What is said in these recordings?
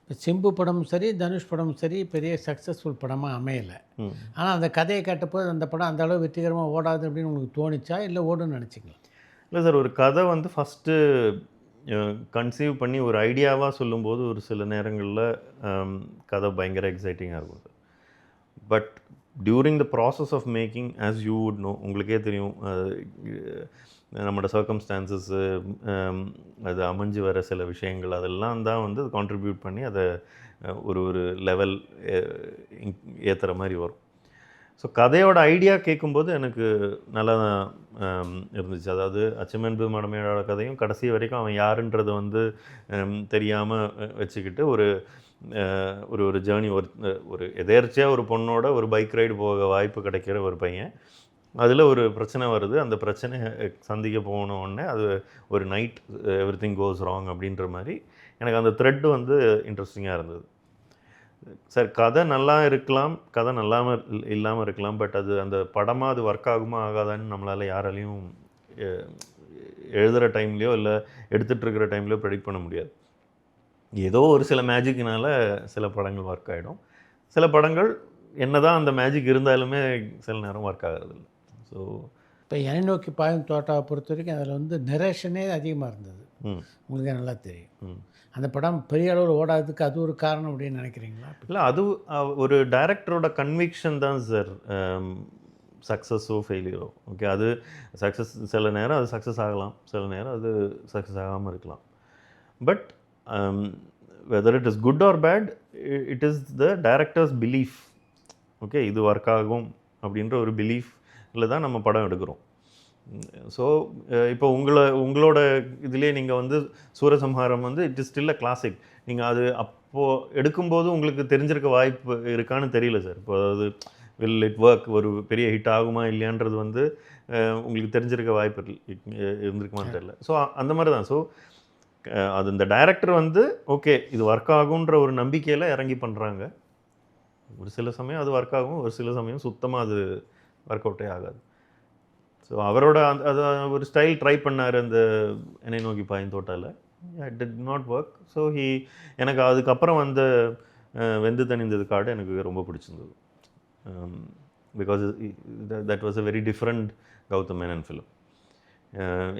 இப்போ சிம்பு படமும் சரி, தனுஷ் படமும் சரி பெரிய சக்ஸஸ்ஃபுல் படமாக அமையலை. ஆனால் அந்த கதையை கேட்டபோது அந்த படம் அந்த அளவு வெற்றிகரமாக ஓடாது அப்படின்னு உங்களுக்கு தோணுச்சா, இல்லை ஓடுன்னு நினச்சிங்களா? இல்லை சார், ஒரு கதை வந்து ஃபஸ்ட்டு கன்சீவ் பண்ணி ஒரு ஐடியாவாக சொல்லும்போது ஒரு சில நேரங்களில் கதை பயங்கர எக்ஸைட்டிங்காக இருக்கும் sir. But during the process of making as you would know, உங்களுக்கே தெரியும், நம்மளோட சர்க்கம்ஸ்டான்சஸ், அது அமைஞ்சு வர சில விஷயங்கள் அதெல்லாம் தான் வந்து கான்ட்ரிபியூட் பண்ணி அதை ஒரு ஒரு லெவல் ஏற்றுற மாதிரி வரும். ஸோ கதையோட ஐடியா கேட்கும்போது எனக்கு நல்லா இருந்துச்சு. அதாவது அச்சமென்பு மடமையோட கதையும் கடைசி வரைக்கும் அவன் யாருன்றதை வந்து தெரியாமல் வச்சுக்கிட்டு ஒரு ஒரு ஒரு ஜேர்னி, ஒரு எதேர்ச்சியாக ஒரு பொண்ணோட ஒரு பைக் ரைடு போக வாய்ப்பு கிடைக்கிற ஒரு பையன். அதில் ஒரு பிரச்சனை வருது. அந்த பிரச்சனையை சந்திக்க போன உடனே அது ஒரு நைட் எவ்ரிதிங் கோஸ் ராங் அப்படின்ற மாதிரி எனக்கு அந்த த்ரெட் வந்து இன்ட்ரெஸ்டிங்காக இருந்தது. சார், கதை நல்லா இருக்கலாம், கதை இல்லாமல் இருக்கலாம். பட் அது அந்த படமாக அது ஒர்க் ஆகுமா ஆகாதான்னு நம்மளால் யாராலையும் எழுதுகிற டைம்லேயோ இல்லை எடுத்துகிட்டு இருக்கிற டைம்லேயோ ப்ரெடிக்ட் பண்ண முடியாது. ஏதோ ஒரு சில மேஜிக்னால சில படங்கள் ஒர்க் ஆகிடும். சில படங்கள் என்ன தான் அந்த மேஜிக் இருந்தாலுமே சில நேரம் ஒர்க் ஆகிறதில்ல. ஸோ இப்போ என்னை நோக்கி பாயும் தோட்டாவை பொறுத்த வரைக்கும் அதில் வந்து நரேஷனே அதிகமாக இருந்தது. உங்களுக்கு நல்லா தெரியும். அந்த படம் பெரிய அளவில் ஓடாததுக்கு அது ஒரு காரணம் அப்படின்னு நினைக்கிறீங்களா? இல்லை, அது ஒரு டைரக்டரோட கன்விக்ஷன் தான் சார் சக்ஸஸோ ஃபெயிலியரோ. ஓகே, அது சக்ஸஸ் சில நேரம் அது சக்ஸஸ் ஆகலாம், சில நேரம் அது சக்ஸஸ் ஆகாமல் இருக்கலாம். But whether it is good or bad, it is the director's belief. Okay, இது ஒர்க் ஆகும் அப்படின்ற ஒரு பிலீஃபில் தான் நம்ம படம் எடுக்கிறோம். ஸோ இப்போ உங்களோட இதிலே நீங்கள் வந்து சூரசம்ஹாரம் வந்து it is still a classic. நீங்கள் அது அப்போது எடுக்கும்போது உங்களுக்கு தெரிஞ்சிருக்க வாய்ப்பு இருக்கான்னு தெரியல சார். இப்போ அதாவது வில் இட் ஒர்க், ஒரு பெரிய ஹிட் ஆகுமா இல்லையான்றது வந்து உங்களுக்கு தெரிஞ்சிருக்க வாய்ப்பு இருந்திருக்குமான்னு தெரியல. ஸோ அந்த மாதிரி தான். ஸோ அது இந்த டைரக்டர் வந்து ஓகே இது ஒர்க் ஆகுன்ற ஒரு நம்பிக்கையில் இறங்கி பண்ணுறாங்க. ஒரு சில சமயம் அது ஒர்க் ஆகும், ஒரு சில சமயம் சுத்தமாக அது ஒர்க் அவுட்டே ஆகாது. ஸோ அவரோட அது ஒரு ஸ்டைல் ட்ரை பண்ணார் அந்த என்னை நோக்கி பாயும் தோட்டாவில். It did not work. So எனக்கு அதுக்கப்புறம் வந்த வெந்து தணிந்தது காடு எனக்கு ரொம்ப பிடிச்சிருந்தது. Because that was a very different Gautham Menon film.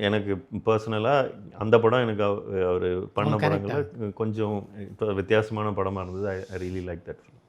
எனக்கு பர்சனலாக அந்த படம் எனக்கு அவர் பண்ண படங்களில் கொஞ்சம் இப்போ வித்தியாசமான படமாக இருந்தது. I really like that film.